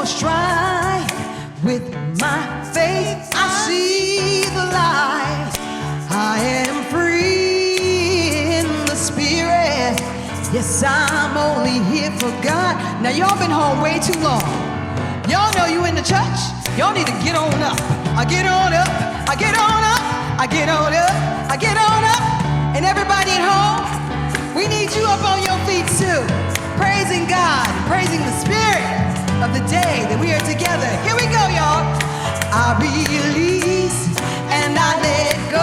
more strife. With my faith I see the light. I am free in the spirit. Yes, I'm only here for God. Now y'all been home way too long. Y'all know you in the church. Y'all need to get on up. I get on up. I get on up. I get on up. I get on up. And everybody at home, we need you up on your feet too. Praising God, praising the spirit of the day that we are together. Here we go, y'all. I release and I let go.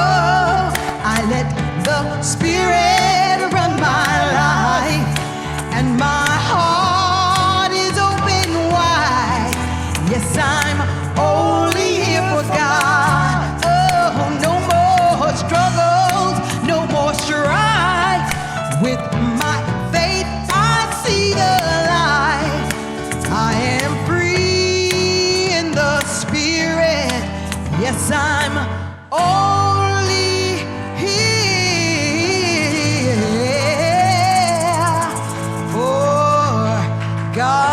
I let the spirit run my life. And my heart is open wide. Yes, I'm only here for God. Oh, no more struggles, no more strife. With my faith, I see the light. I am free in the spirit. Yes, I'm only here for God.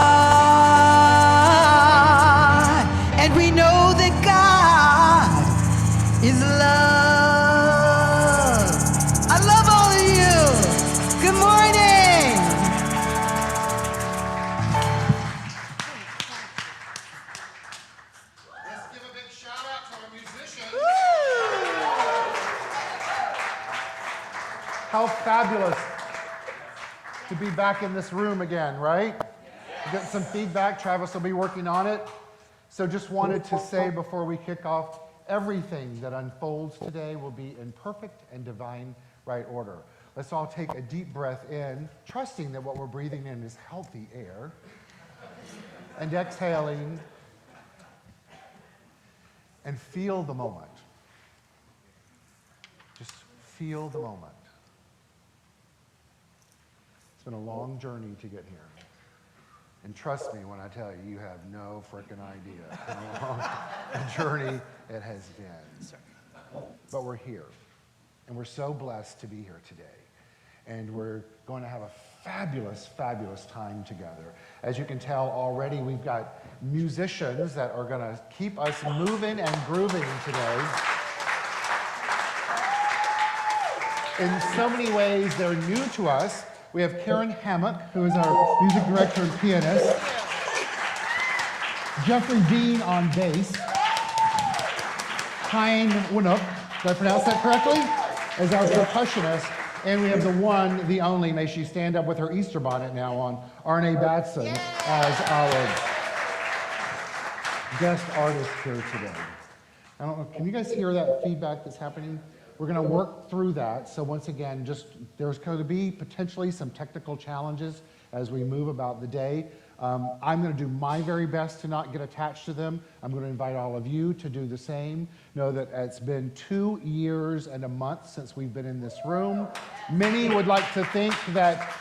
And we know that God is love. I love all of you. Good morning. Let's give a big shout out to our musicians. How fabulous to be back in this room again, right? Get some feedback. Travis will be working on it. So just wanted to say before we kick off, everything that unfolds today will be in perfect and divine right order. Let's all take a deep breath in, trusting that what we're breathing in is healthy air, and exhaling, and feel the moment. Just feel the moment. It's been a long journey to get here. And trust me when I tell you, you have no frickin' idea how long a journey it has been. But we're here. And we're so blessed to be here today. And we're going to have a fabulous, fabulous time together. As you can tell already, we've got musicians that are going to keep us moving and grooving today. In so many ways, they're new to us. We have Karen Hammock, who is our music director and pianist. Jeffrey Dean on bass. Hein Winup, did I pronounce that correctly? As our percussionist. And we have the one, the only, may she stand up with her Easter bonnet now on, Arne Batson as our guest artist here today. I don't know, can you guys hear that feedback that's happening? We're going to work through that. So once again, there's going to be potentially some technical challenges as we move about the day. I'm going to do my very best to not get attached to them. I'm going to invite all of you to do the same. Know that it's been 2 years and a month since we've been in this room. Many would like to think that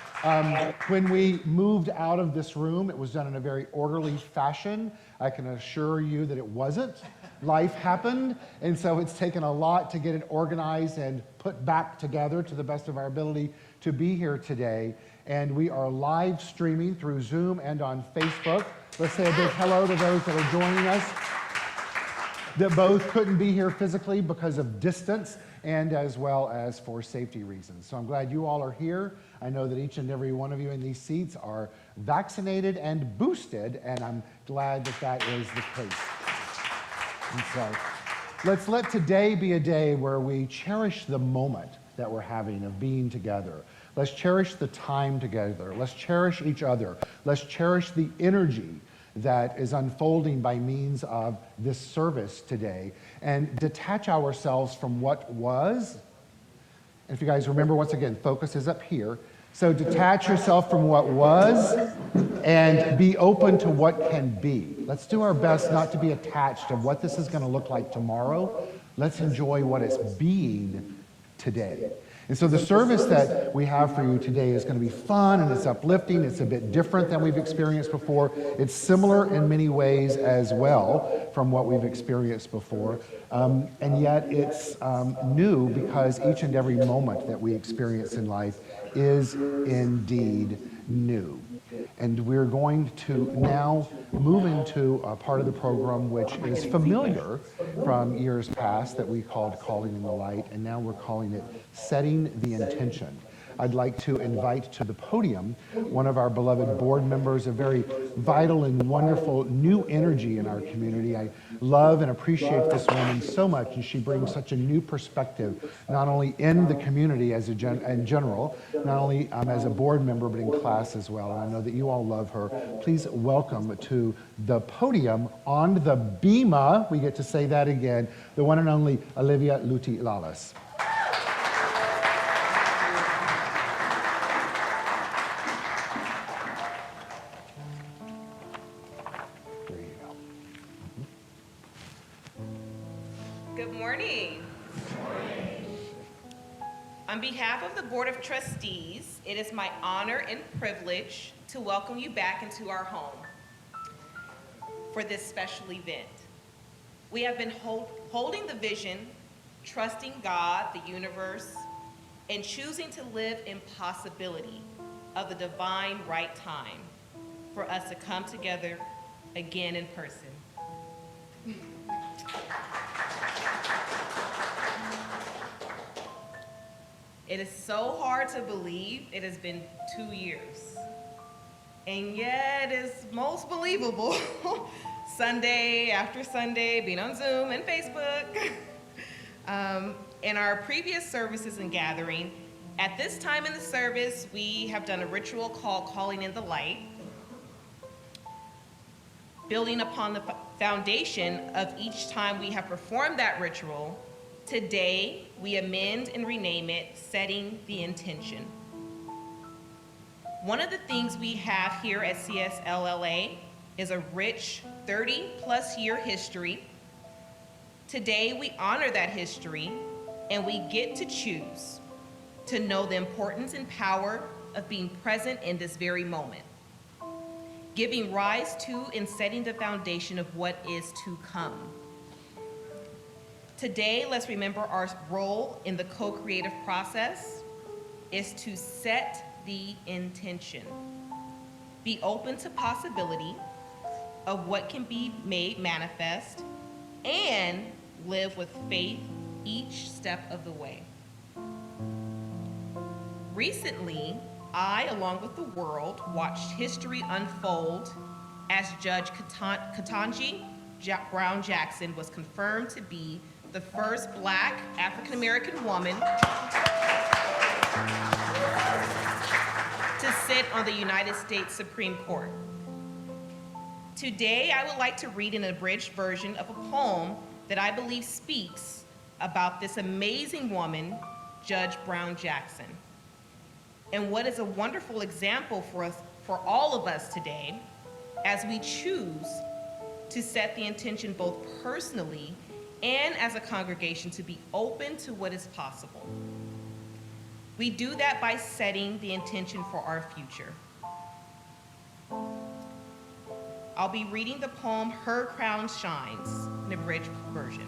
when we moved out of this room, it was done in a very orderly fashion. I can assure you that it wasn't. Life happened, and so it's taken a lot to get it organized and put back together to the best of our ability to be here today. And we are live streaming through Zoom and on Facebook. Let's say a big hello to those that are joining us that both couldn't be here physically because of distance and as well as for safety reasons. So I'm glad you all are here. I know that each and every one of you in these seats are vaccinated and boosted, and I'm glad that that is the case. And so let's let today be a day where we cherish the moment that we're having of being together. Let's cherish the time together. Let's cherish each other. Let's cherish the energy that is unfolding by means of this service today and detach ourselves from what was. And if you guys remember, once again, focus is up here. So detach yourself from what was and be open to what can be. Let's do our best not to be attached to what this is going to look like tomorrow. Let's enjoy what it's being today. And so the service that we have for you today is going to be fun and it's uplifting. It's a bit different than we've experienced before. It's similar in many ways as well from what we've experienced before. And yet it's new because each and every moment that we experience in life is indeed new. And we're going to now move into a part of the program which is familiar from years past that we called Calling in the Light, and now we're calling it Setting the Intention. I'd like to invite to the podium one of our beloved board members, a very vital and wonderful new energy in our community. I love and appreciate this woman so much, and she brings such a new perspective, not only in the community as in general, not only as a board member, but in class as well. And I know that you all love her. Please welcome to the podium on the bima, we get to say that again, the one and only Olivia Luti-Lalas. On behalf of the Board of Trustees, it is my honor and privilege to welcome you back into our home for this special event. We have been holding the vision, trusting God, the universe, and choosing to live in possibility of the divine right time for us to come together again in person. It is so hard to believe it has been 2 years. And yet it's most believable. Sunday after Sunday, being on Zoom and Facebook. In our previous services and gathering, at this time in the service, we have done a ritual called Calling in the Light, building upon the foundation of each time we have performed that ritual. Today, we amend and rename it Setting the Intention. One of the things we have here at CSL-LA is a rich 30-plus year history. Today, we honor that history, and we get to choose to know the importance and power of being present in this very moment, giving rise to and setting the foundation of what is to come. Today, let's remember our role in the co-creative process is to set the intention. Be open to possibility of what can be made manifest and live with faith each step of the way. Recently, I, along with the world, watched history unfold as Judge Ketanji Brown Jackson was confirmed to be the first Black African-American woman to sit on the United States Supreme Court. Today, I would like to read an abridged version of a poem that I believe speaks about this amazing woman, Judge Brown Jackson, and what is a wonderful example for us, for all of us today, as we choose to set the intention both personally and as a congregation to be open to what is possible. We do that by setting the intention for our future. I'll be reading the poem Her Crown Shines, an abridged version,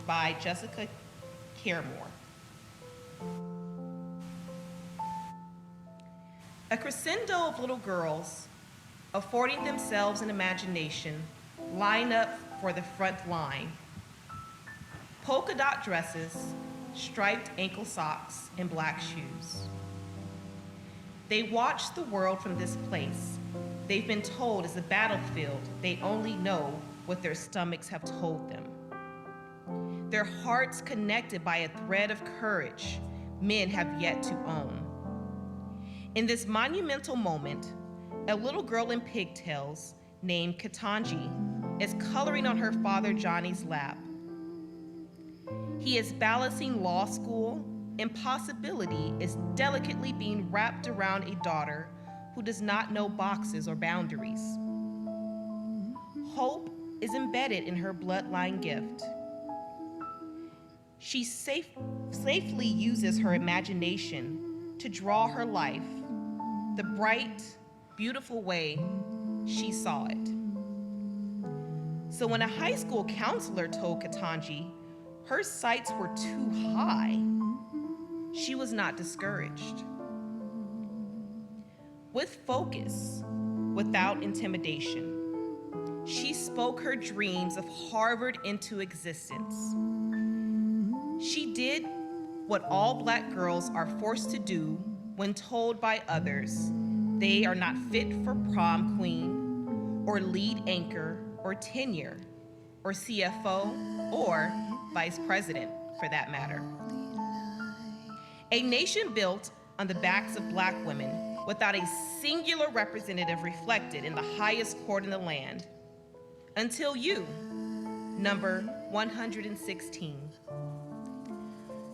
by Jessica Caremore. A crescendo of little girls, affording themselves an imagination, line up for the front line. Polka dot dresses, striped ankle socks, and black shoes. They watch the world from this place. They've been told is a battlefield. They only know what their stomachs have told them. Their hearts connected by a thread of courage men have yet to own. In this monumental moment, a little girl in pigtails named Ketanji is coloring on her father Johnny's lap. He is balancing law school, and possibility is delicately being wrapped around a daughter who does not know boxes or boundaries. Hope is embedded in her bloodline gift. She safely uses her imagination to draw her life the bright, beautiful way she saw it. So when a high school counselor told Ketanji her sights were too high, she was not discouraged. With focus, without intimidation. She spoke her dreams of Harvard into existence. She did what all Black girls are forced to do when told by others they are not fit for prom queen or lead anchor or tenure or CFO or vice president for that matter. A nation built on the backs of Black women without a singular representative reflected in the highest court in the land. Until you, number 116.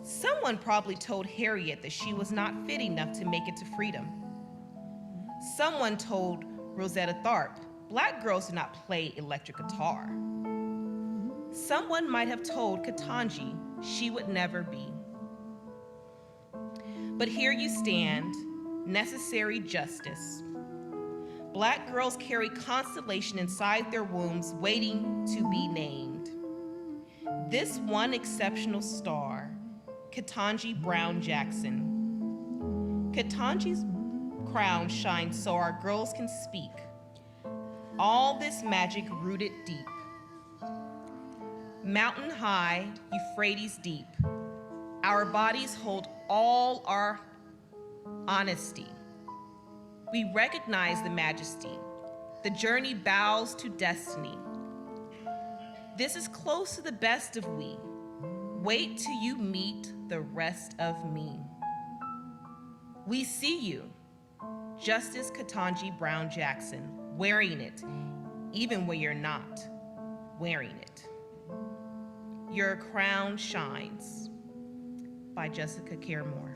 Someone probably told Harriet that she was not fit enough to make it to freedom. Someone told Rosetta Tharpe, Black girls do not play electric guitar. Someone might have told Ketanji she would never be. But here you stand, necessary justice. Black girls carry constellation inside their wombs waiting to be named. This one exceptional star, Ketanji Brown Jackson. Ketanji's crown shines so our girls can speak. All this magic rooted deep. Mountain high, Euphrates deep. Our bodies hold all our honesty. We recognize the majesty. The journey bows to destiny. This is close to the best of we. Wait till you meet the rest of me. We see you, Justice Ketanji Brown Jackson, wearing it, even when you're not wearing it. Your crown shines, by Jessica Care Moore.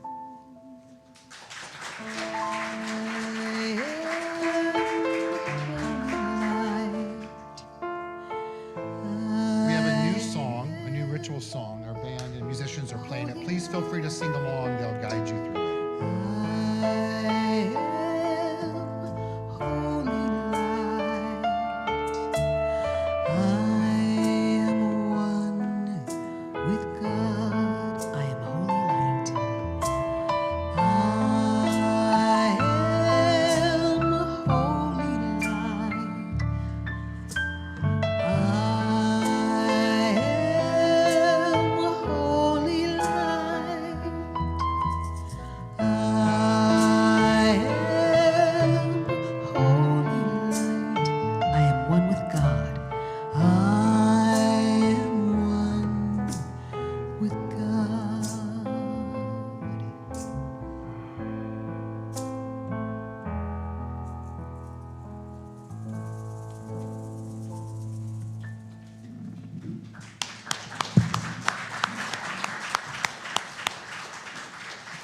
We have a new song, a new ritual song. Our band and musicians are playing it. Please feel free to sing along. They'll guide you through it.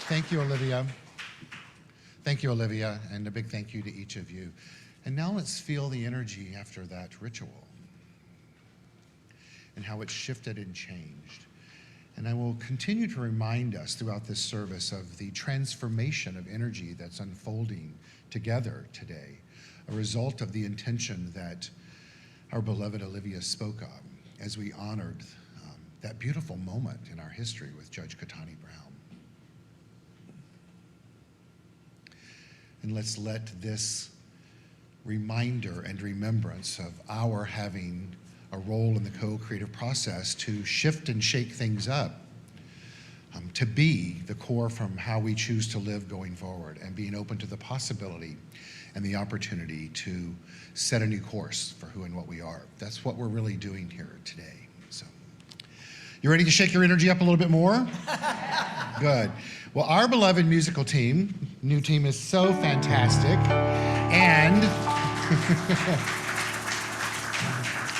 Thank you, Olivia. Thank you, Olivia, and a big thank you to each of you. And now let's feel the energy after that ritual and how it shifted and changed. And I will continue to remind us throughout this service of the transformation of energy that's unfolding together today, a result of the intention that our beloved Olivia spoke of as we honored that beautiful moment in our history with Judge Ketanji Brown. And let's let this reminder and remembrance of our having a role in the co-creative process to shift and shake things up, to be the core from how we choose to live going forward, and being open to the possibility and the opportunity to set a new course for who and what we are. That's what we're really doing here today. So, you ready to shake your energy up a little bit more? Good. Well, our beloved musical team, new team, is so fantastic, and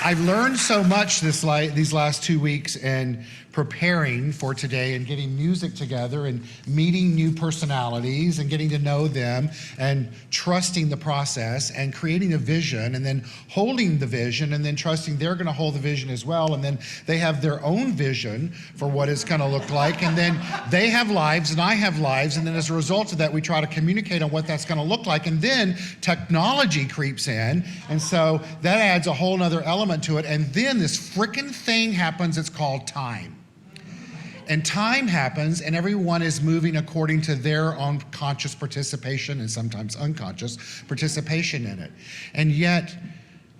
I've learned so much these last 2 weeks in preparing for today and getting music together and meeting new personalities and getting to know them and trusting the process and creating a vision and then holding the vision and then trusting they're going to hold the vision as well, and then they have their own vision for what it's going to look like, and then they have lives and I have lives, and then as a result of that we try to communicate on what that's going to look like, and then technology creeps in, and so that adds a whole nother element to it, and then this frickin' thing happens. It's called time. And time happens, and everyone is moving according to their own conscious participation and sometimes unconscious participation in it. And yet,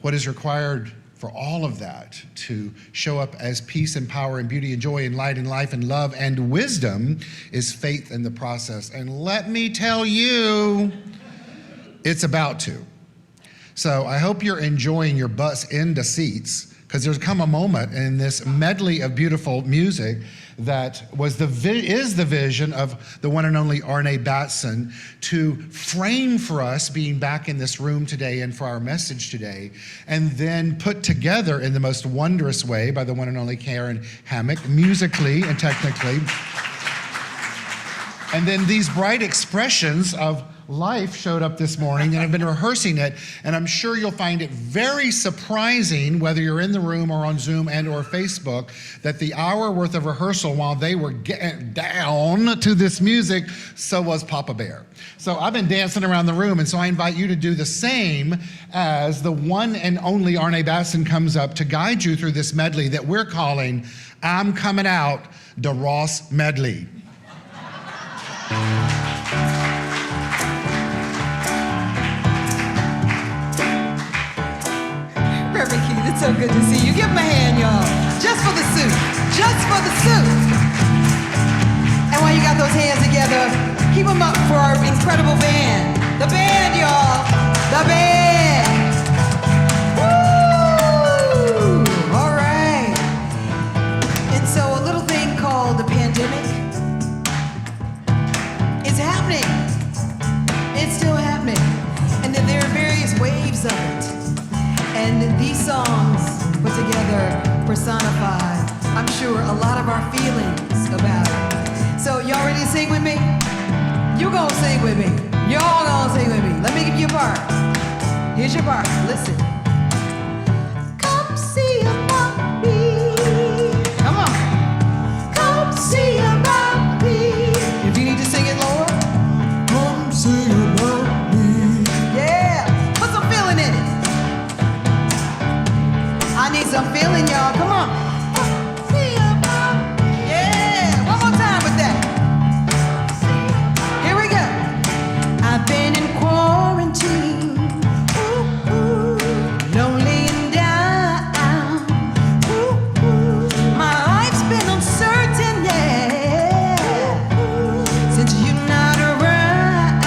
what is required for all of that to show up as peace and power and beauty and joy and light and life and love and wisdom is faith in the process. And let me tell you, it's about to. So I hope you're enjoying your butts into seats, because there's come a moment in this medley of beautiful music that is the vision of the one and only Arne Batson to frame for us being back in this room today and for our message today, and then put together in the most wondrous way by the one and only Karen Hammock, musically and technically. And then these bright expressions of life showed up this morning, and I've been rehearsing it, and I'm sure you'll find it very surprising, whether you're in the room or on Zoom and or Facebook, that the hour worth of rehearsal while they were getting down to this music, so was Papa Bear. So I've been dancing around the room, and so I invite you to do the same as the one and only Arne Batson comes up to guide you through this medley that we're calling I'm Coming Out, the Ross Medley. Reverend Keith, it's so good to see you. Give him a hand, y'all. Just for the suit. Just for the suit. And while you got those hands together, keep them up for our incredible band. The band, y'all. The band. Woo! All right. And so a little thing called the pandemic is happening. It's still happening. And then there are various waves of it. And these songs put together personify, I'm sure, a lot of our feelings about it. So y'all ready to sing with me? You gonna sing with me. Y'all gonna sing with me. Let me give you a part. Here's your part. Listen. Come see about me. Come on. Come see about me. If you need to sing it, Lord. Come see about me. Yeah. Put some feeling in it. I need some feeling, y'all. Come on. Yeah, one more time with that. Here we go. I've been in quarantine, lonely and down. My life's been uncertain, yeah, since you're not around.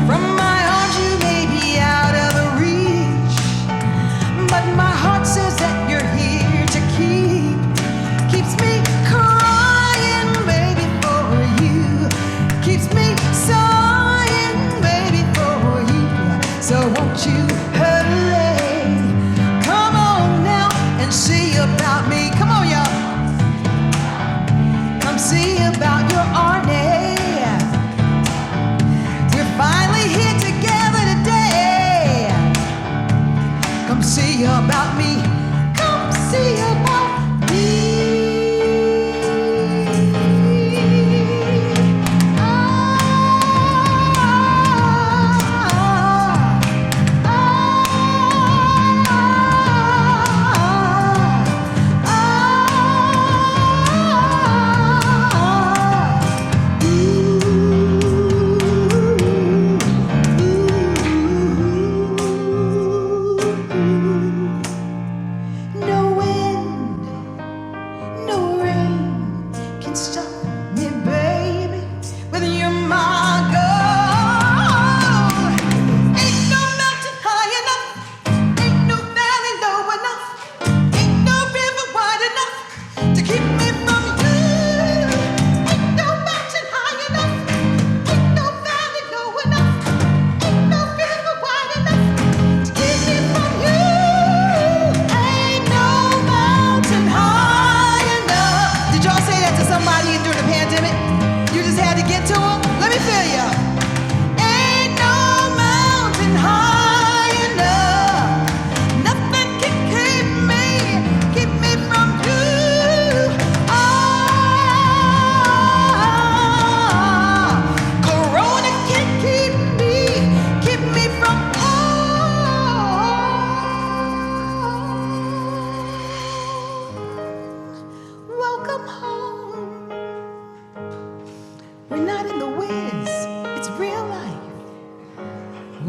From my arms you may be out of the reach, but my heart says that you're here to keeps me crying, baby, for you, keeps me sighing, baby, for you. So won't you hurry? Come on now and see about me. Come on, y'all. Come see about your Arne. We're finally here together today. Come see about me. Come see about me.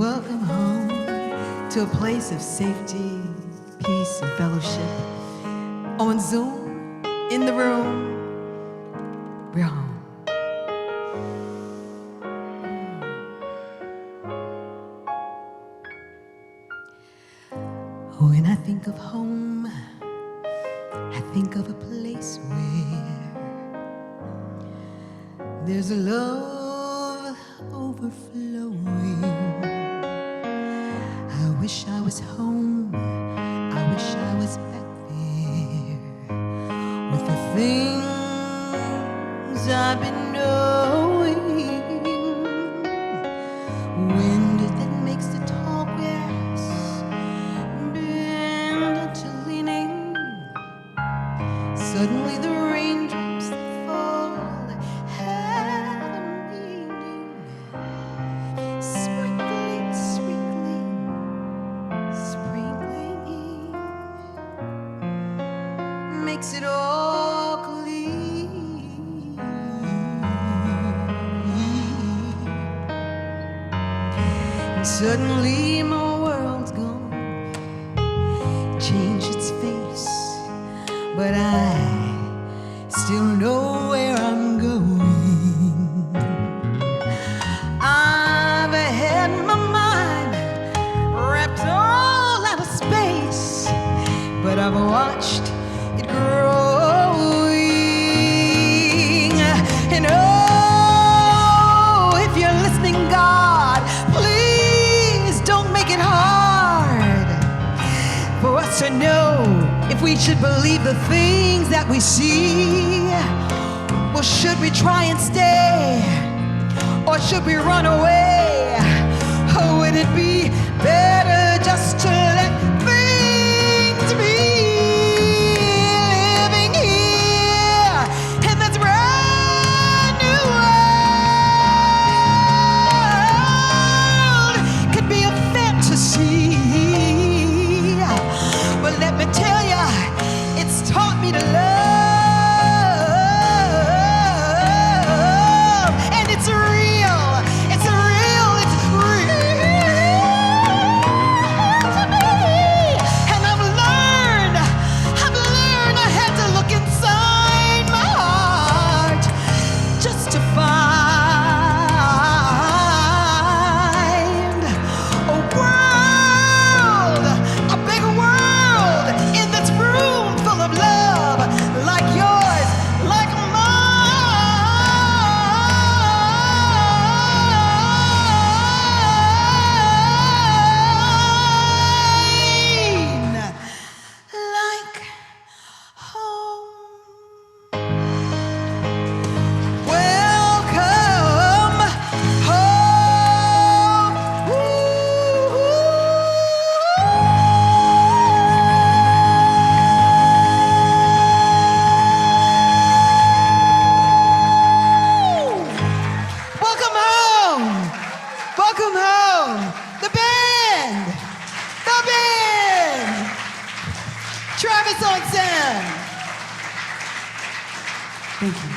Welcome home to a place of safety, peace, and fellowship. On Zoom, in the room, we're home. When I think of home, I think of a place where there's a love overflowing. I wish I was home, I wish I was back there with the things I've been knowing. Wind that makes the tall grass bend into leaning. Suddenly the raindrops that fall had a meaning. Sprinkling, sprinkling, sprinkling makes it all clean. And suddenly my world's gone, changed its face, but I still know where I'm going. I've had my mind wrapped all out of space, but I've watched it growing. And oh, if you're listening, God, please don't make it hard for us to know if we should believe the things that we see. Well, should we try and stay, or should we run away? Or would it be better just to let things be? Living here in this brand new world could be a fantasy. But let me tell you, it's taught me to love, and it's real, it's real, it's real to me. And I've learned I had to look inside my heart just to find a world, a big world in this room full of love, like yours, like mine, like home. Welcome home. Welcome home. Welcome home. The band. The band. Travis on sound. Thank you.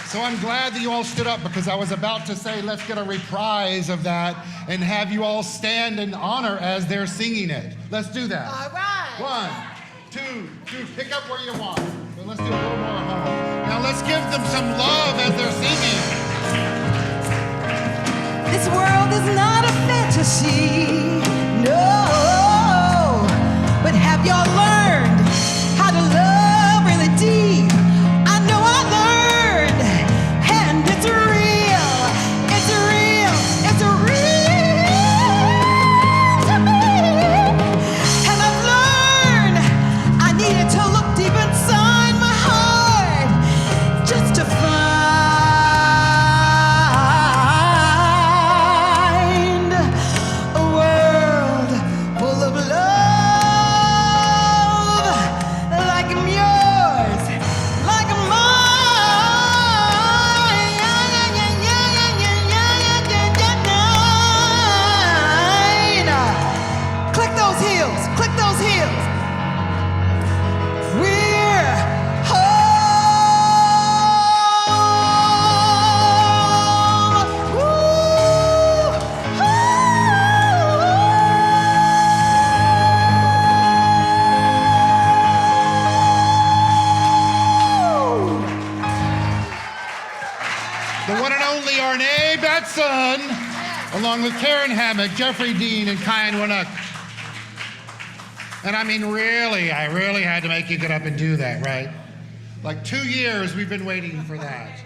So I'm glad that you all stood up, because I was about to say, let's get a reprise of that and have you all stand in honor as they're singing it. Let's do that. All right. 1, 2, 2. Pick up where you want. So let's do a little more home. Now let's give them some love as they're singing. This world is not a fantasy, no. But have y'all learned how to love really deep? I know I learned, and it's real, it's real, it's real to me. And I've learned I needed to look deep inside my heart just to find a along with Karen Hammock, Jeffrey Dean, and Kyan Winnock. And I mean, really, I really had to make you get up and do that, right? Like 2 years we've been waiting for that.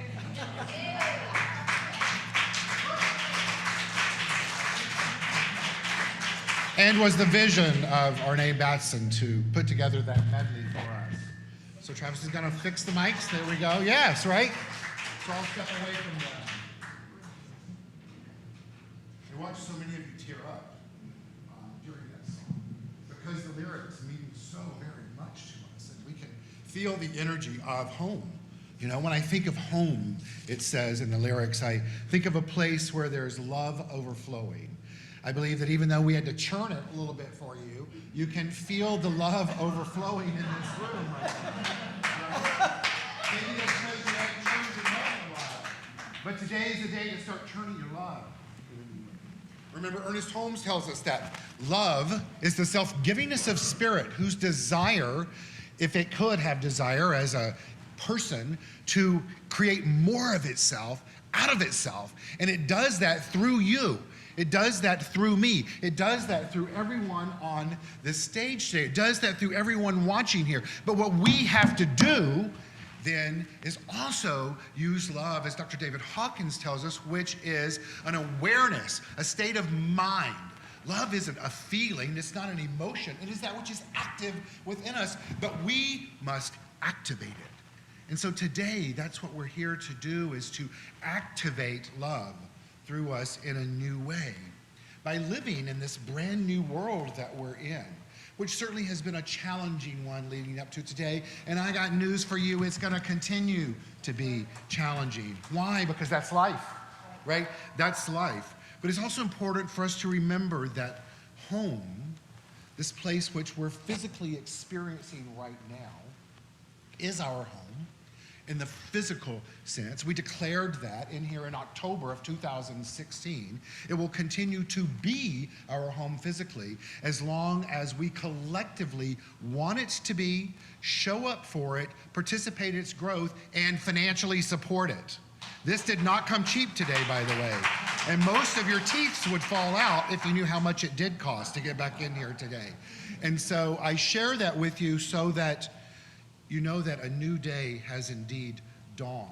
And was the vision of Arne Batson to put together that medley for us. So Travis is gonna fix the mics, there we go. Yes, right? So I'll step away from that. I watch so many of you tear up during this because the lyrics mean so very much to us, and we can feel the energy of home. You know, when I think of home, it says in the lyrics, I think of a place where there's love overflowing. I believe that even though we had to churn it a little bit for you, you can feel the love overflowing in this room right now. Maybe that's because you haven't churned your love in a while. But today is the day to start churning your love. Remember, Ernest Holmes tells us that love is the self-givingness of spirit whose desire, if it could have desire as a person, to create more of itself out of itself. And it does that through you. It does that through me. It does that through everyone on this stage today. It does that through everyone watching here. But what we have to do then is also use love, as Dr. David Hawkins tells us, which is an awareness, a state of mind. Love isn't a feeling, it's not an emotion. It is that which is active within us, but we must activate it. And so today, that's what we're here to do, is to activate love through us in a new way by living in this brand new world that we're in, which certainly has been a challenging one leading up to today. And I got news for you, it's gonna continue to be challenging. Why? Because that's life, right? That's life. But it's also important for us to remember that home, this place which we're physically experiencing right now, is our home. In the physical sense, we declared that in here in October of 2016. It will continue to be our home physically as long as we collectively want it to be, show up for it, participate in its growth, and financially support it. This did not come cheap today, by the way. And most of your teeth would fall out if you knew how much it did cost to get back in here today. And so I share that with you so that you know that a new day has indeed dawned,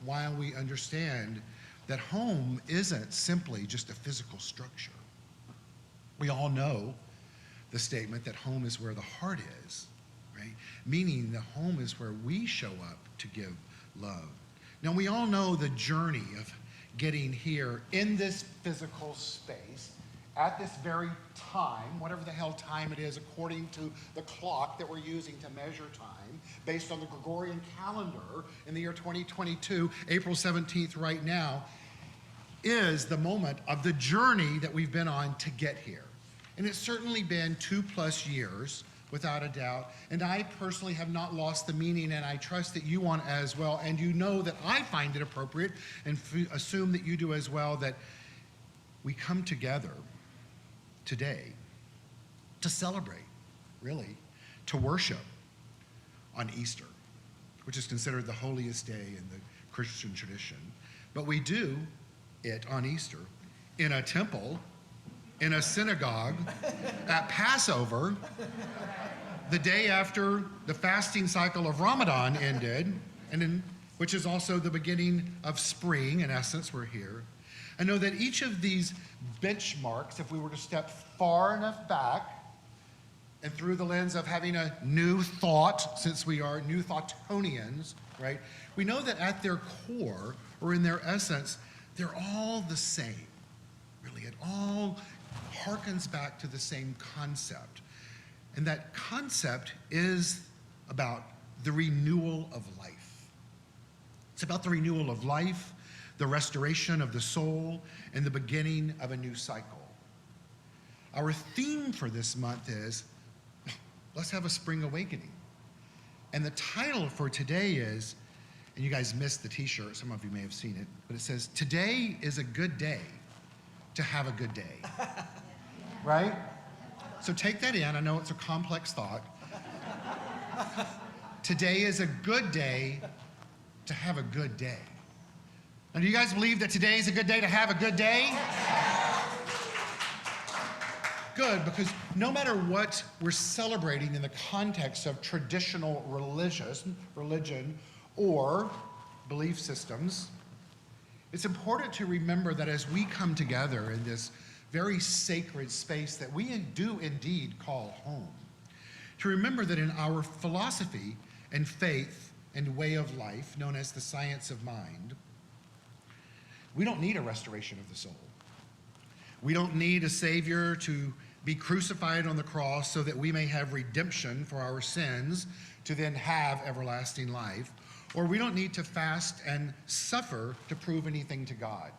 while we understand that home isn't simply just a physical structure. We all know the statement that home is where the heart is, right? Meaning the home is where we show up to give love. Now, we all know the journey of getting here in this physical space at this very time, whatever the hell time it is according to the clock that we're using to measure time, based on the Gregorian calendar in the year 2022, April 17th right now, is the moment of the journey that we've been on to get here. And it's certainly been 2+ years, without a doubt, and I personally have not lost the meaning, and I trust that you want as well, and you know that I find it appropriate, and assume that you do as well, that we come together today to celebrate, really, to worship on Easter, which is considered the holiest day in the Christian tradition. But we do it on Easter in a temple, in a synagogue, at Passover, the day after the fasting cycle of Ramadan ended, which is also the beginning of spring. In essence, we're here. I know that each of these benchmarks, if we were to step far enough back and through the lens of having a new thought, since we are new Thoughtonians, right? We know that at their core, or in their essence, they're all the same, really. It all harkens back to the same concept. And that concept is about the renewal of life. It's about the renewal of life, the restoration of the soul, and the beginning of a new cycle. Our theme for this month is, let's have a spring awakening. And the title for today is, and you guys missed the t-shirt, some of you may have seen it, but it says, today is a good day to have a good day. Right? So take that in. I know it's a complex thought. Today is a good day to have a good day. And do you guys believe that today is a good day to have a good day? good, because no matter what we're celebrating in the context of traditional religion or belief systems, it's important to remember that as we come together in this very sacred space that we do indeed call home, to remember that in our philosophy and faith and way of life, known as the science of mind, we don't need a restoration of the soul. We don't need a Savior to be crucified on the cross so that we may have redemption for our sins to then have everlasting life. Or we don't need to fast and suffer to prove anything to God.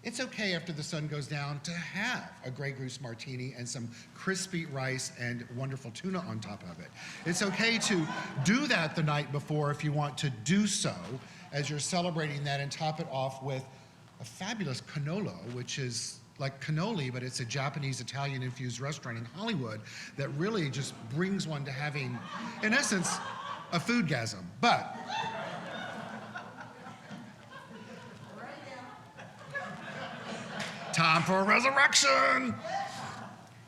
It's okay after the sun goes down to have a Grey Goose martini and some crispy rice and wonderful tuna on top of it. It's okay to do that the night before if you want to do so as you're celebrating that, and top it off with a fabulous cannolo, which is like cannoli, but it's a Japanese Italian infused restaurant in Hollywood that really just brings one to having, in essence, a foodgasm. But time for a resurrection.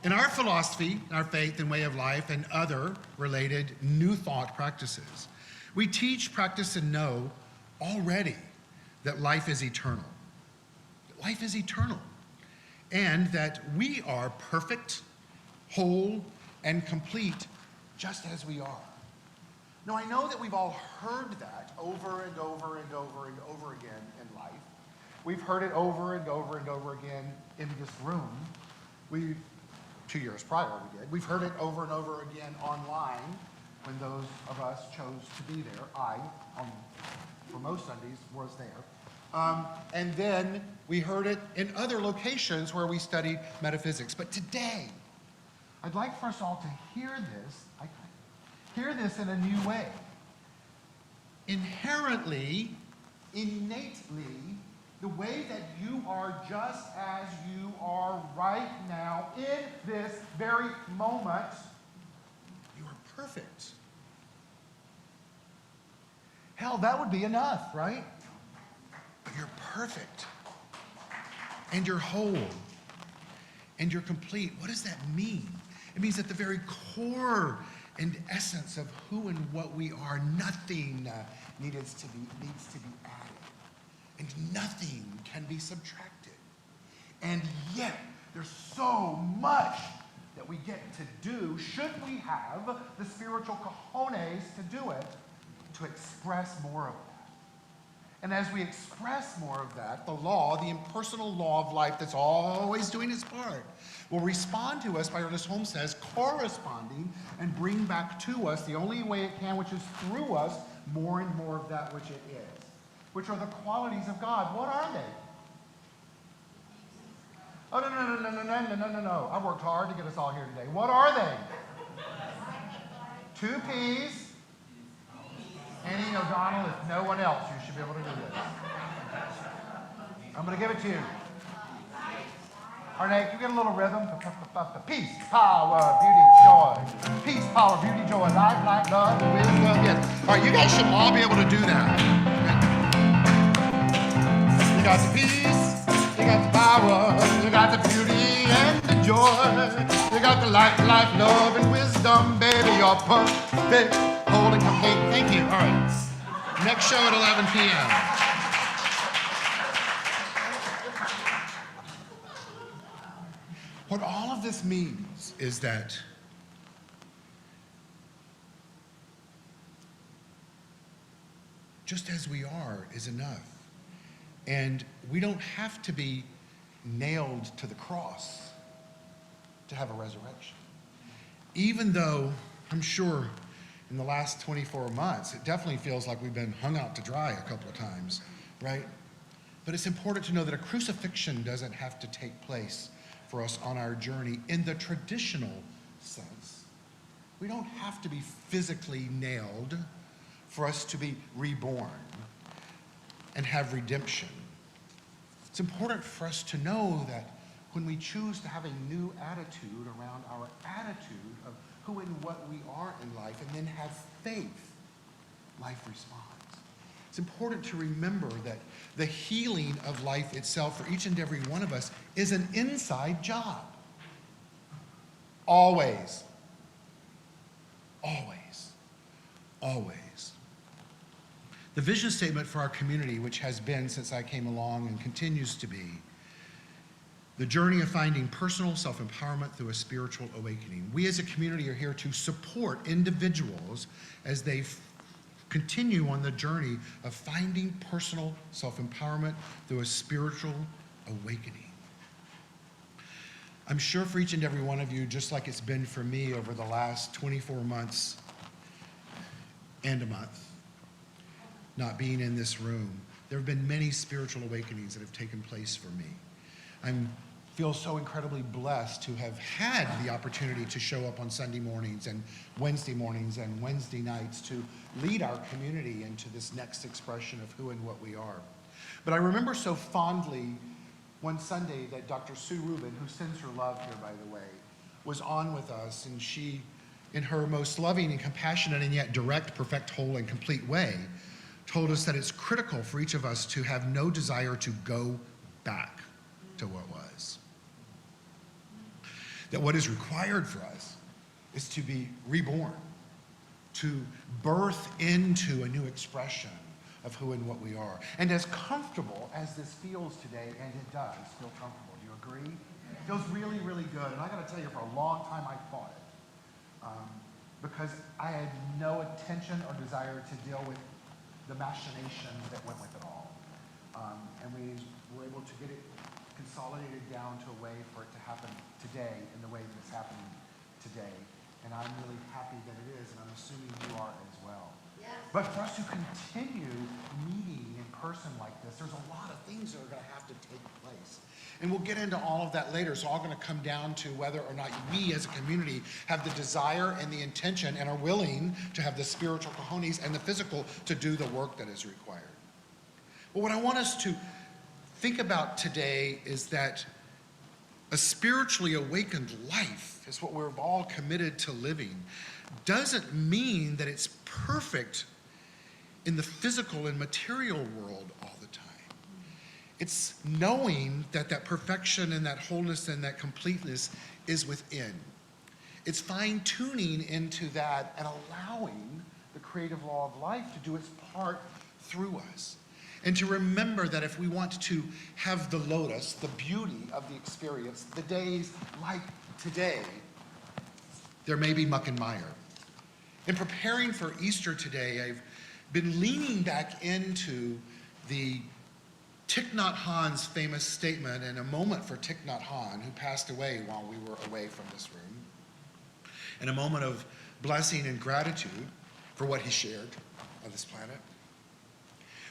In our philosophy, our faith and way of life, and other related new thought practices, we teach, practice, and know already that life is eternal. Life is eternal. And that we are perfect, whole, and complete just as we are. Now, I know that we've all heard that over and over and over and over again in life. We've heard it over and over and over again in this room. 2 years prior we did. We've heard it over and over again online when those of us chose to be there. I, for most Sundays, was there. And then we heard it in other locations where we studied metaphysics. But today, I'd like for us all to hear this in a new way. Inherently, innately, the way that you are just as you are right now in this very moment, you are perfect. Hell, that would be enough, right? But you're perfect. And you're whole. And you're complete. What does that mean? It means at the very core and essence of who and what we are, nothing needs to be added. And nothing can be subtracted. And yet, there's so much that we get to do, should we have the spiritual cojones to do it, to express more of that. And as we express more of that, the law, the impersonal law of life that's always doing its part, will respond to us by, Ernest Holmes says, corresponding and bring back to us the only way it can, which is through us, more and more of that which it is, which are the qualities of God. What are they? Oh, no. I worked hard to get us all here today. What are they? 2 P's. Annie O'Donnell, if no one else, you should be able to do this. I'm going to give it to you. Arnett, you get a little rhythm. Peace, power, beauty, joy. Peace, power, beauty, joy. Life, light, love, wisdom. Yes. All right, you guys should all be able to do that. You got the peace, you got the power, you got the beauty and the joy. You got the light, life, love, and wisdom, baby. You're perfect, whole, and complete. Thank you. All right. Next show at 11 p.m. What all of this means is that just as we are is enough. And we don't have to be nailed to the cross to have a resurrection. Even though I'm sure in the last 24 months, it definitely feels like we've been hung out to dry a couple of times, right? But it's important to know that a crucifixion doesn't have to take place for us on our journey in the traditional sense. We don't have to be physically nailed for us to be reborn and have redemption. It's important for us to know that when we choose to have a new attitude around our attitude of who and what we are in life, and then have faith, life responds. It's important to remember that the healing of life itself for each and every one of us is an inside job. always. Always. Always. The vision statement for our community, which has been since I came along and continues to be, the journey of finding personal self-empowerment through a spiritual awakening. We as a community are here to support individuals as they continue on the journey of finding personal self-empowerment through a spiritual awakening. I'm sure for each and every one of you, just like it's been for me over the last 24 months and a month, not being in this room, there have been many spiritual awakenings that have taken place for me. I feel so incredibly blessed to have had the opportunity to show up on Sunday mornings and Wednesday nights to lead our community into this next expression of who and what we are. But I remember so fondly one Sunday that Dr. Sue Rubin, who sends her love here, by the way, was on with us, and she, in her most loving and compassionate and yet direct, perfect, whole, and complete way, told us that it's critical for each of us to have no desire to go back to what was. That what is required for us is to be reborn, to birth into a new expression of who and what we are. And as comfortable as this feels today, and it does feel comfortable, do you agree? It feels really, really good. And I gotta tell you, for a long time I fought it. Because I had no intention or desire to deal with the machinations that went with it all. And we were able to get it consolidated down to a way for it to happen today in the way that it's happening today. And I'm really happy that it is, and I'm assuming you are as well. Yes. But for us to continue meeting in person like this, there's a lot of things that are going to have to take place. And we'll get into all of that later. It's all going to come down to whether or not we as a community have the desire and the intention and are willing to have the spiritual cojones and the physical to do the work that is required. But what I want us to think about today is that a spiritually awakened life is what we're all committed to living. Doesn't mean that it's perfect in the physical and material world all the time. It's knowing that that perfection and that wholeness and that completeness is within. It's fine-tuning into that and allowing the creative law of life to do its part through us. And to remember that if we want to have the lotus, the beauty of the experience, the days like today, there may be muck and mire. In preparing for Easter today, I've been leaning back into the Thich Nhat Hanh's famous statement, and a moment for Thich Nhat Hanh, who passed away while we were away from this room, and a moment of blessing and gratitude for what he shared on this planet.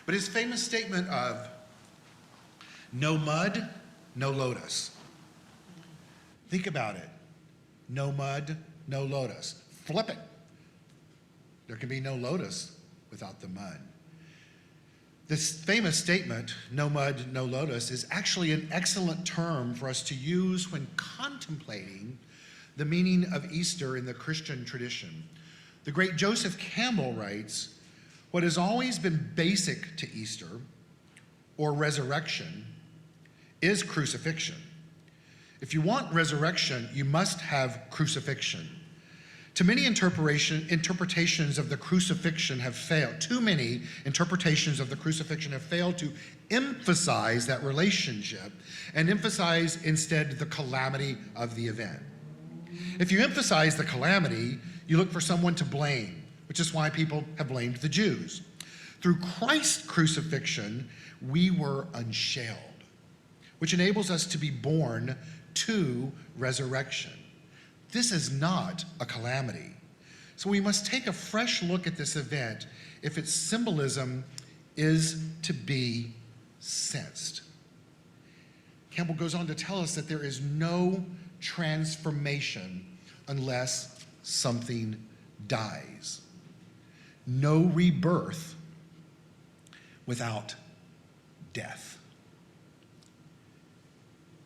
But his famous statement of, no mud, no lotus. Think about it. No mud, no lotus. Flip it. There can be no lotus without the mud. This famous statement, no mud, no lotus, is actually an excellent term for us to use when contemplating the meaning of Easter in the Christian tradition. The great Joseph Campbell writes, what has always been basic to Easter, or resurrection, is crucifixion. If you want resurrection, you must have crucifixion. Too many interpretations of the crucifixion have failed. Too many interpretations of the crucifixion have failed to emphasize that relationship and emphasize instead the calamity of the event. If you emphasize the calamity, you look for someone to blame, which is why people have blamed the Jews. Through Christ's crucifixion, we were unshelled, which enables us to be born to resurrection. This is not a calamity. So we must take a fresh look at this event if its symbolism is to be sensed. Campbell goes on to tell us that there is no transformation unless something dies. No rebirth without death.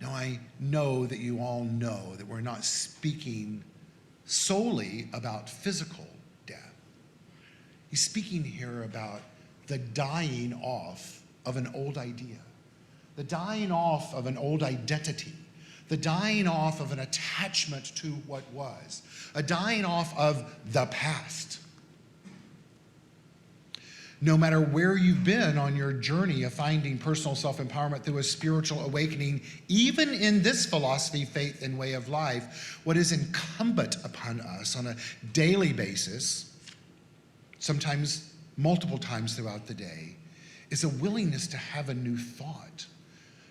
Now, I know that you all know that we're not speaking solely about physical death. He's speaking here about the dying off of an old idea, the dying off of an old identity, the dying off of an attachment to what was, a dying off of the past. No matter where you've been on your journey of finding personal self-empowerment through a spiritual awakening, even in this philosophy, faith, and way of life, what is incumbent upon us on a daily basis, sometimes multiple times throughout the day, is a willingness to have a new thought,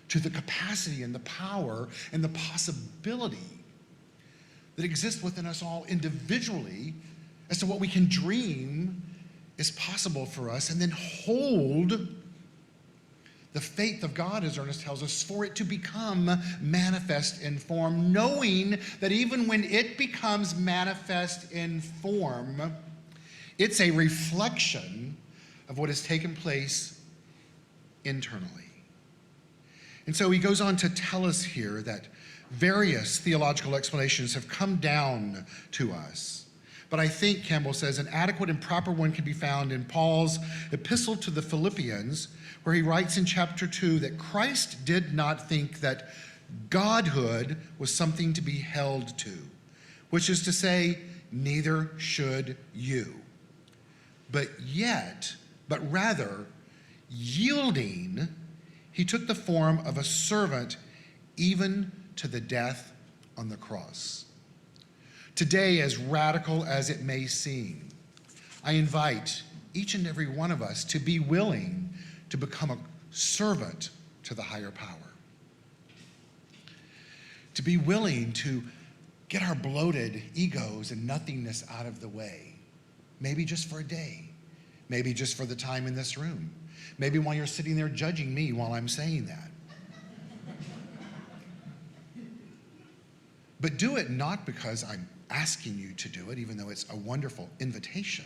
to the capacity and the power and the possibility that exists within us all individually as to what we can dream is possible for us, and then hold the faith of God, as Ernest tells us, for it to become manifest in form, knowing that even when it becomes manifest in form, it's a reflection of what has taken place internally. And so he goes on to tell us here that various theological explanations have come down to us. But I think, Campbell says, an adequate and proper one can be found in Paul's epistle to the Philippians, where he writes in chapter 2 that Christ did not think that godhood was something to be held to, which is to say, neither should you. But rather, yielding, he took the form of a servant even to the death on the cross. Today, as radical as it may seem, I invite each and every one of us to be willing to become a servant to the higher power. To be willing to get our bloated egos and nothingness out of the way. Maybe just for a day. Maybe just for the time in this room. Maybe while you're sitting there judging me while I'm saying that. But do it not because I'm asking you to do it, even though it's a wonderful invitation,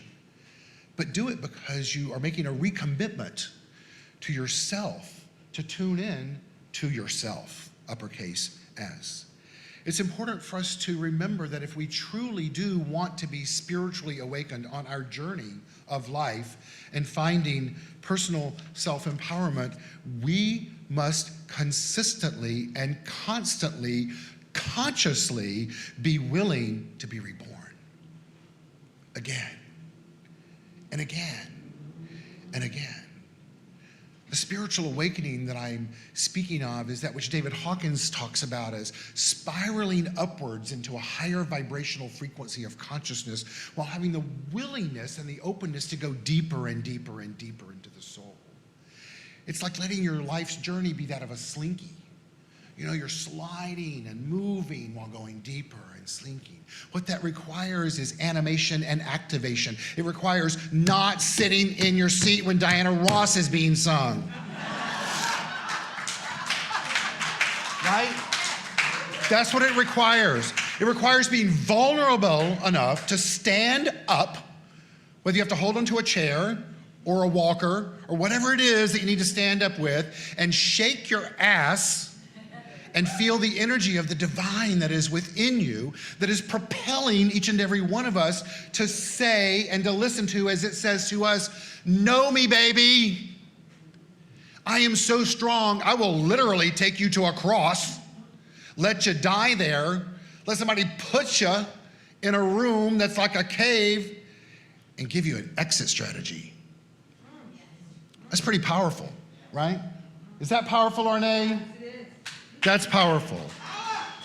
but do it because you are making a recommitment to yourself, to tune in to yourself, uppercase S. It's important for us to remember that if we truly do want to be spiritually awakened on our journey of life and finding personal self-empowerment, we must consistently and constantly consciously be willing to be reborn again and again and again. The spiritual awakening that I'm speaking of is that which David Hawkins talks about as spiraling upwards into a higher vibrational frequency of consciousness while having the willingness and the openness to go deeper and deeper and deeper into the soul. It's like letting your life's journey be that of a slinky. You know, you're sliding and moving while going deeper and slinking. What that requires is animation and activation. It requires not sitting in your seat when Diana Ross is being sung. Right? That's what it requires. It requires being vulnerable enough to stand up, whether you have to hold onto a chair or a walker or whatever it is that you need to stand up with, and shake your ass and feel the energy of the divine that is within you, that is propelling each and every one of us to say and to listen to, as it says to us, know me, baby. I am so strong, I will literally take you to a cross, let you die there, let somebody put you in a room that's like a cave, and give you an exit strategy. That's pretty powerful, right? Is that powerful, Arne? That's powerful.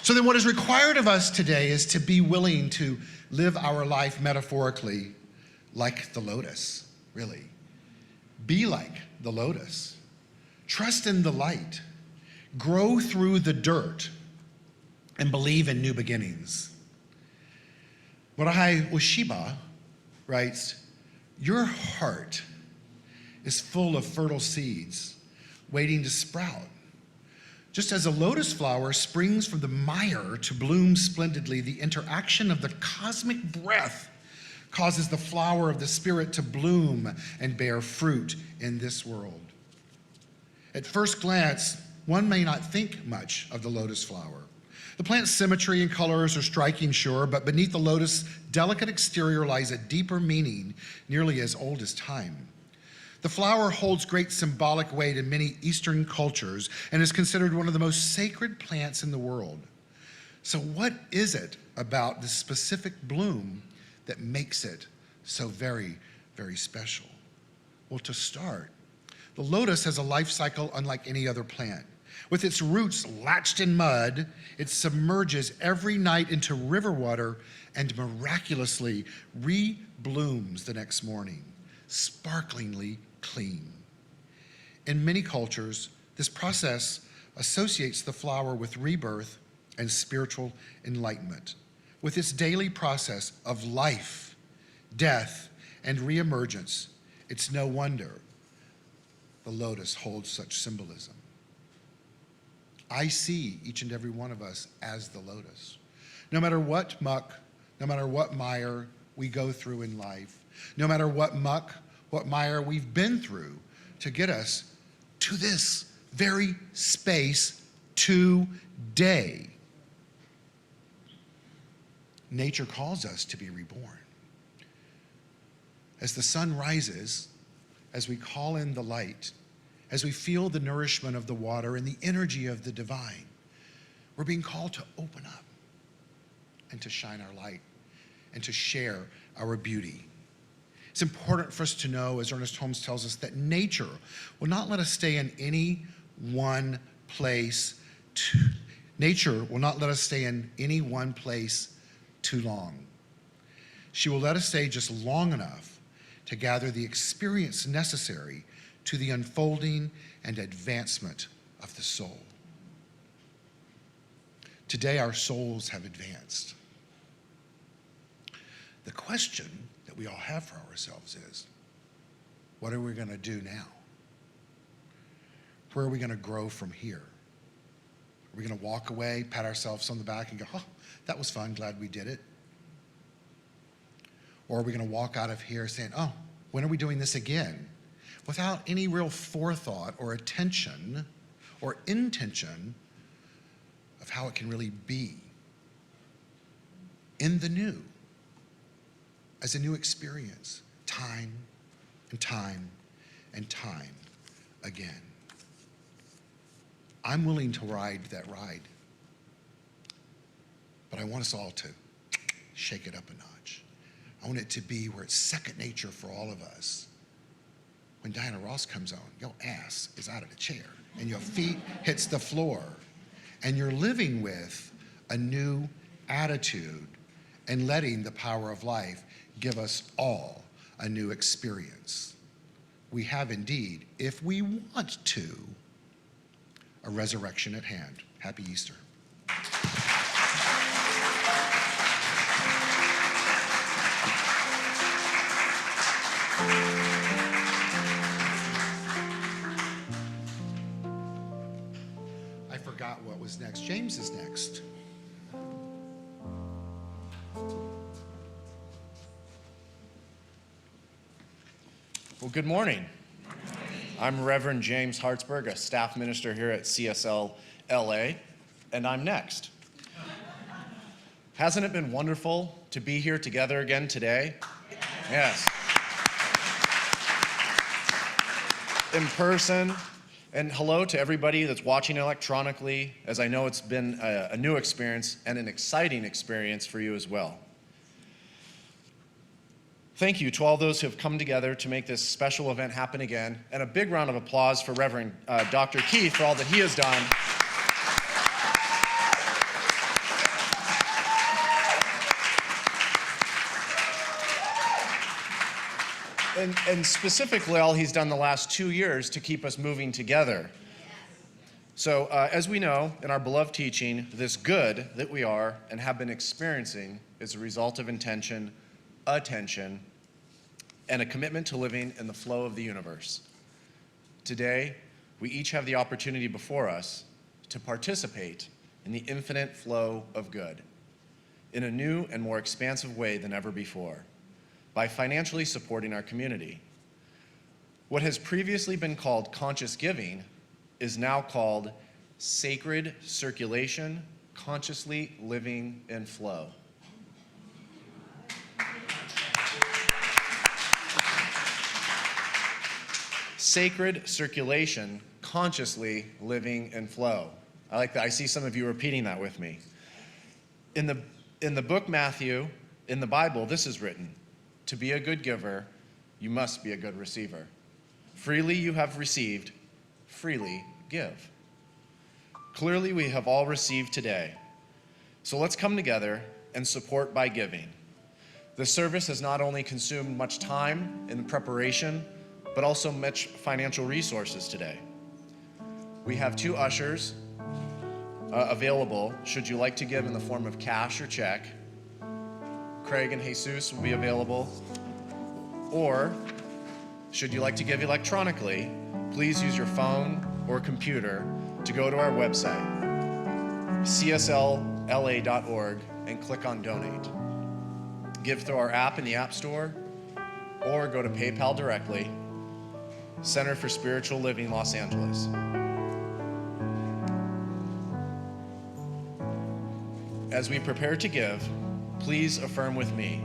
So then what is required of us today is to be willing to live our life metaphorically like the lotus, really. Be like the lotus. Trust in the light. Grow through the dirt and believe in new beginnings. Morahei Ueshiba writes, your heart is full of fertile seeds waiting to sprout. Just as a lotus flower springs from the mire to bloom splendidly, the interaction of the cosmic breath causes the flower of the Spirit to bloom and bear fruit in this world. At first glance, one may not think much of the lotus flower. The plant's symmetry and colors are striking, sure, but beneath the lotus' delicate exterior lies a deeper meaning, nearly as old as time. The flower holds great symbolic weight in many Eastern cultures and is considered one of the most sacred plants in the world. So what is it about this specific bloom that makes it so very, very special? Well, to start, the lotus has a life cycle unlike any other plant. With its roots latched in mud, it submerges every night into river water and miraculously re-blooms the next morning, sparklingly clean. In many cultures, this process associates the flower with rebirth and spiritual enlightenment. With its daily process of life, death, and reemergence, it's no wonder the lotus holds such symbolism. I see each and every one of us as the lotus. No matter what muck, no matter what mire we go through in life, no matter what muck, what mire we've been through to get us to this very space today. Nature calls us to be reborn. As the sun rises, as we call in the light, as we feel the nourishment of the water and the energy of the divine, we're being called to open up and to shine our light and to share our beauty. It's important for us to know, as Ernest Holmes tells us, that nature will not let us stay in any one place. Nature will not let us stay in any one place too long. She will let us stay just long enough to gather the experience necessary to the unfolding and advancement of the soul. Today, our souls have advanced. The question that we all have for ourselves is, what are we going to do now? Where are we going to grow from here? Are we going to walk away, pat ourselves on the back, and go, oh, that was fun, glad we did it? Or are we going to walk out of here saying, oh, when are we doing this again? Without any real forethought or attention or intention of how it can really be in the new, as a new experience, time and time and time again. I'm willing to ride that ride, but I want us all to shake it up a notch. I want it to be where it's second nature for all of us. When Diana Ross comes on, your ass is out of the chair and your feet hits the floor and you're living with a new attitude and letting the power of life give us all a new experience. We have indeed, if we want to, a resurrection at hand. Happy Easter. I forgot what was next. James is next. Well, good morning. I'm Reverend James Hartsburg, a staff minister here at CSL-LA, and I'm next. Hasn't it been wonderful to be here together again today? Yes. In person, and hello to everybody that's watching electronically, as I know it's been a new experience and an exciting experience for you as well. Thank you to all those who have come together to make this special event happen again, and a big round of applause for Reverend Dr. Keith for all that he has done. And specifically all he's done the last 2 years to keep us moving together. So as we know in our beloved teaching, this good that we are and have been experiencing is a result of intention, attention, and a commitment to living in the flow of the universe. Today, we each have the opportunity before us to participate in the infinite flow of good in a new and more expansive way than ever before by financially supporting our community. What has previously been called conscious giving is now called sacred circulation, consciously living in flow. Sacred circulation, consciously living in flow. I like that. I see some of you repeating that with me. In the book Matthew, in the Bible, this is written: to be a good giver, you must be a good receiver. Freely you have received, freely give. Clearly, we have all received today. So let's come together and support by giving. This service has not only consumed much time in preparation, but also much financial resources today. We have 2 ushers available should you like to give in the form of cash or check. Craig and Jesus will be available. Or should you like to give electronically, please use your phone or computer to go to our website, CSL-LA.org, and click on Donate. Give through our app in the App Store, or go to PayPal directly, Center for Spiritual Living, Los Angeles. As we prepare to give, please affirm with me.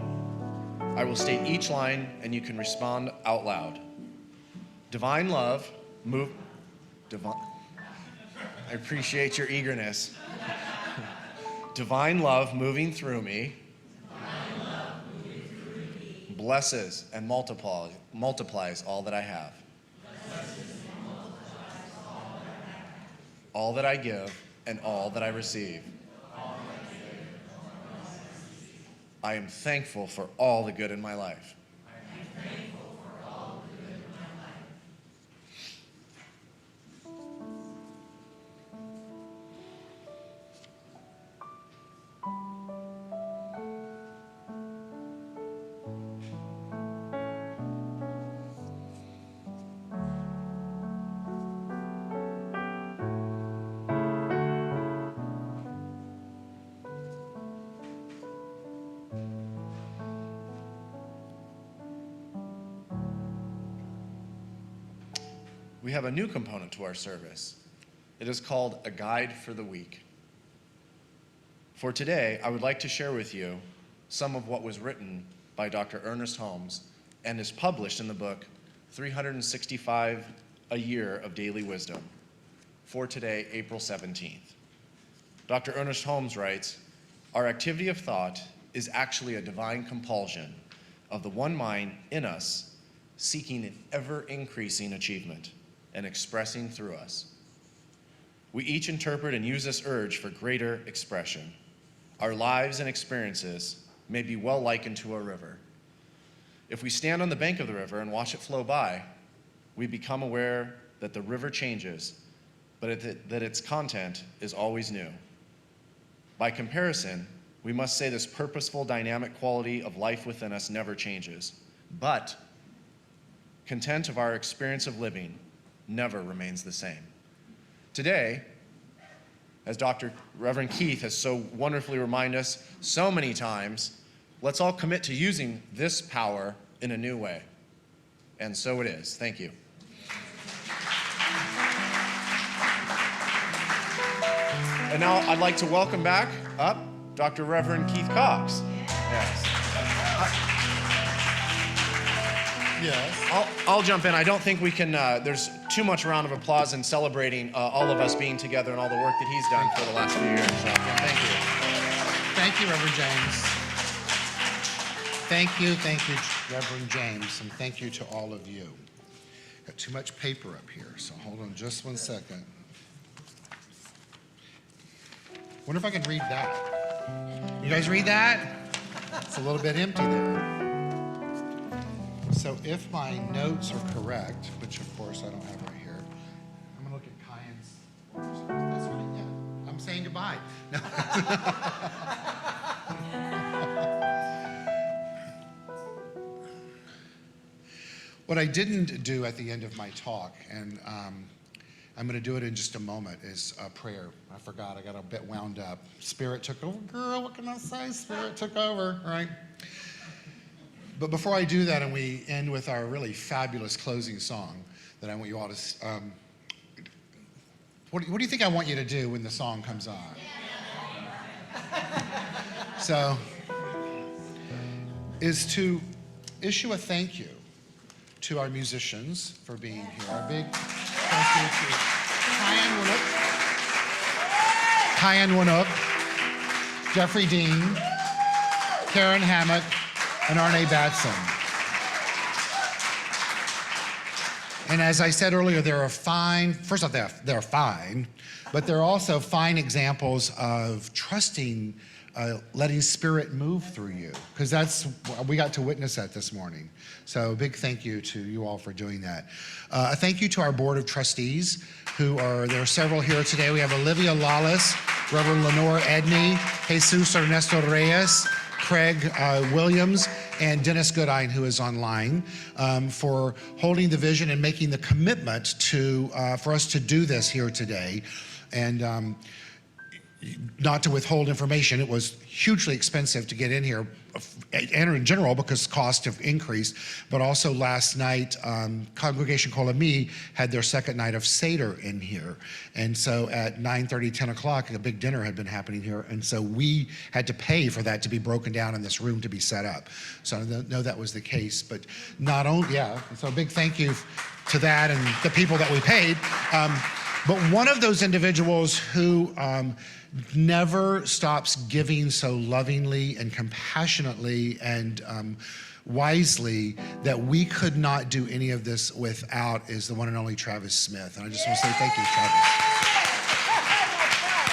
I will state each line and you can respond out loud. Divine love, I appreciate your eagerness. Divine love moving through me, blesses and multiplies all that I have. All that I give and all that I receive. I am thankful for all the good in my life. We have a new component to our service. It is called A Guide for the Week. For today, I would like to share with you some of what was written by Dr. Ernest Holmes and is published in the book 365 A Year of Daily Wisdom for today, April 17th. Dr. Ernest Holmes writes, "Our activity of thought is actually a divine compulsion of the one mind in us seeking an ever-increasing achievement and expressing through us. We each interpret and use this urge for greater expression. Our lives and experiences may be well likened to a river. If we stand on the bank of the river and watch it flow by, we become aware that the river changes, but that its content is always new. By comparison, we must say this purposeful, dynamic quality of life within us never changes, but content of our experience of living never remains the same." Today, as Reverend Keith has so wonderfully reminded us so many times, let's all commit to using this power in a new way. And so it is. Thank you. And now I'd like to welcome back up Dr. Reverend Keith Cox. Yes. Yes. I'll jump in. I don't think we can, there's too much round of applause in celebrating all of us being together and all the work that he's done for the last few years. So thank you. Thank you, Reverend James. Thank you, Reverend James, and thank you to all of you. Got too much paper up here, so hold on just one second. Wonder if I can read that. You guys read that? It's a little bit empty there. So if my notes are correct, which of course I don't have right here, I'm gonna look at Kyan's. That's right, yeah. I'm saying goodbye. No. What I didn't do at the end of my talk, and I'm going to do it in just a moment, is a prayer. I forgot, I got a bit wound up. Spirit took over. Girl, what can I say? Spirit took over, right? But before I do that, and we end with our really fabulous closing song that I want you all to, what do you think I want you to do when the song comes on? So, is to issue a thank you to our musicians for being here. A big thank you to Kyan Winuk, Jeffrey Dean, Karen Hammock, and Arne Batson. And as I said earlier, there are fine, first off, they're fine, but they're also fine examples of trusting, letting Spirit move through you, because we got to witness that this morning. So a big thank you to you all for doing that. A thank you to our Board of Trustees, there are several here today. We have Olivia Lawless, Reverend Lenore Edney, Jesus Ernesto Reyes, Craig Williams, and Dennis Goodine, who is online, for holding the vision and making the commitment for us to do this here today. And not to withhold information, it was hugely expensive to get in here, and in general because costs have increased, but also last night, Congregation Kol Ami had their second night of Seder in here. And so at 9:30, 10 o'clock, a big dinner had been happening here, and so we had to pay for that to be broken down in this room to be set up. So I know that was the case, but not only, so a big thank you to that and the people that we paid. But one of those individuals who never stops giving so lovingly and compassionately and wisely that we could not do any of this without is the one and only Travis Smith. And I just want to say thank you, Travis.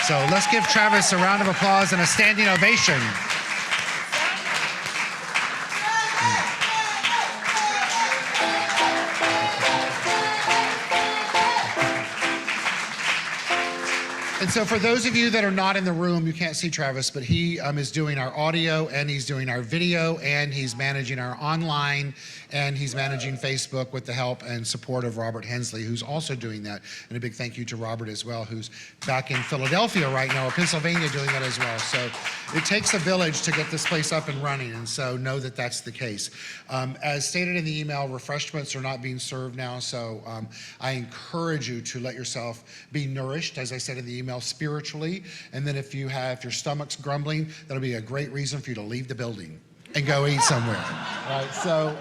So let's give Travis a round of applause and a standing ovation. And so for those of you that are not in the room, you can't see Travis, but he is doing our audio and he's doing our video and he's managing our online and he's managing Facebook with the help and support of Robert Hensley, who's also doing that. And a big thank you to Robert as well, who's back in Philadelphia right now, or Pennsylvania, doing that as well. So it takes a village to get this place up and running, and so know that that's the case. As stated in the email, refreshments are not being served now, so I encourage you to let yourself be nourished, as I said in the email, spiritually. And then if your stomach's grumbling, that'll be a great reason for you to leave the building and go eat somewhere. Right, so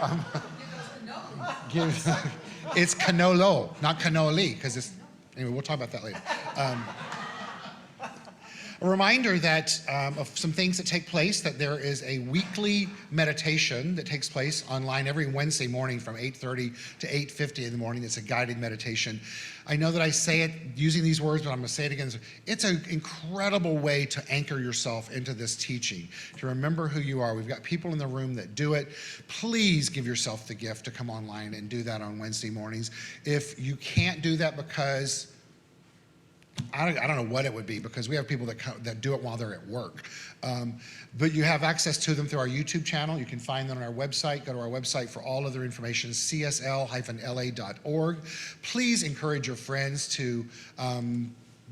it's cannolo, not cannoli, because anyway, we'll talk about that later. A reminder that of some things that take place, that there is a weekly meditation that takes place online every Wednesday morning from 8:30 to 8:50 in the morning. It's a guided meditation. I know that I say it using these words, but I'm going to say it again. It's an incredible way to anchor yourself into this teaching, to remember who you are. We've got people in the room that do it. Please give yourself the gift to come online and do that on Wednesday mornings. If you can't do that because I don't know what it would be, because we have people that do it while they're at work. But you have access to them through our YouTube channel. You can find them on our website. Go to our website for all other information, csl-la.org. Please encourage your friends to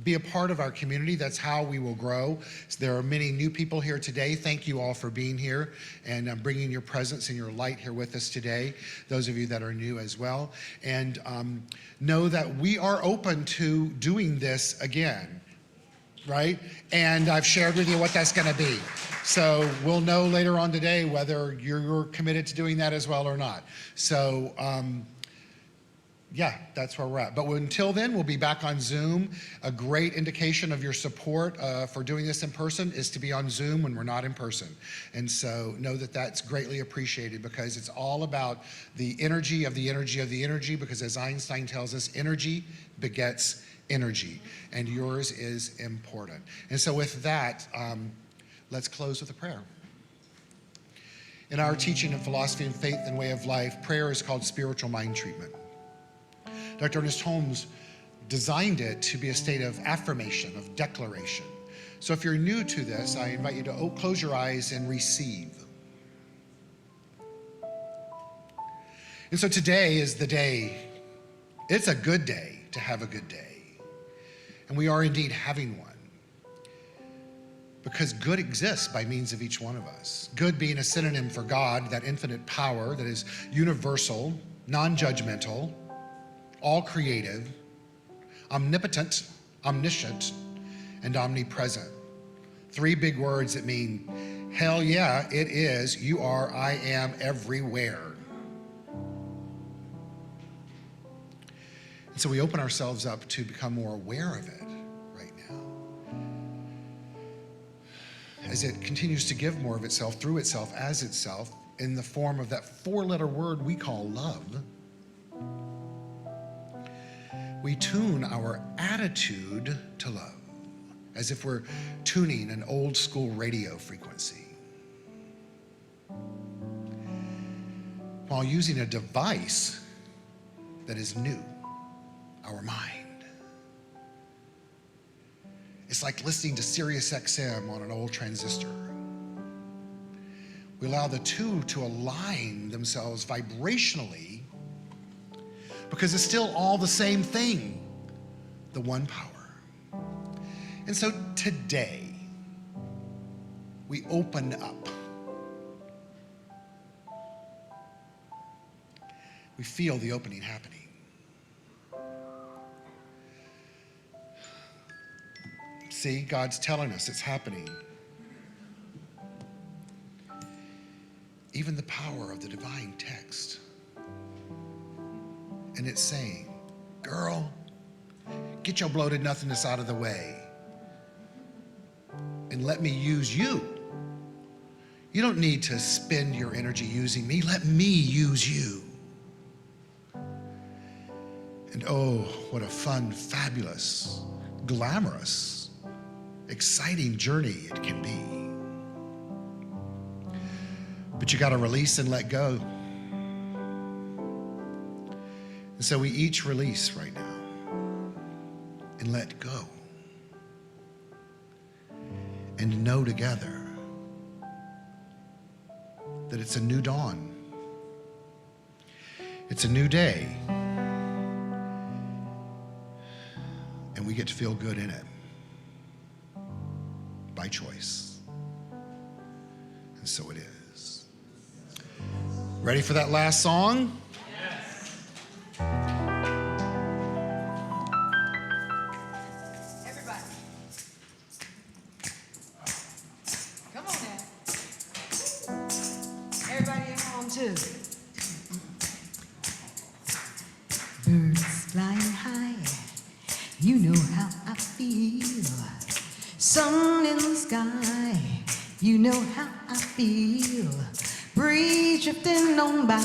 be a part of our community. That's how we will grow. So there are many new people here today. Thank you all for being here and bringing your presence and your light here with us today. Those of you that are new as well. And know that we are open to doing this again, right? And I've shared with you what that's going to be. So we'll know later on today whether you're committed to doing that as well or not. So yeah, that's where we're at. But until then, we'll be back on Zoom. A great indication of your support for doing this in person is to be on Zoom when we're not in person. And so know that that's greatly appreciated, because it's all about the energy of the energy of the energy, because as Einstein tells us, energy begets energy, and yours is important. And so with that, let's close with a prayer. In our teaching of philosophy and faith and way of life, prayer is called spiritual mind treatment. Dr. Ernest Holmes designed it to be a state of affirmation, of declaration. So if you're new to this, I invite you to close your eyes and receive. And so today is the day. It's a good day to have a good day. And we are indeed having one, because good exists by means of each one of us. Good being a synonym for God, that infinite power that is universal, non-judgmental, all creative, omnipotent, omniscient, and omnipresent. Three big words that mean, hell yeah, it is, you are, I am, everywhere. And so we open ourselves up to become more aware of it right now. as it continues to give more of itself through itself as itself in the form of that four-letter word we call love, we tune our attitude to love as if we're tuning an old school radio frequency, while using a device that is new, our mind. It's like listening to Sirius XM on an old transistor. We allow the two to align themselves vibrationally because it's still all the same thing, the one power. And so today, we open up. We feel the opening happening. See, God's telling us it's happening. Even the power of the divine text. And it's saying, girl, get your bloated nothingness out of the way and let me use you. You don't need to spend your energy using me. Let me use you. And oh, what a fun, fabulous, glamorous, exciting journey it can be. But you got to release and let go. And so we each release right now and let go. And know together that it's a new dawn. It's a new day. And we get to feel good in it by choice. And so it is. Ready for that last song? Everybody. Come on now. Everybody at home too. Birds flying high, you know how I feel. Sun in the sky, you know how I feel. Breeze drifting on by,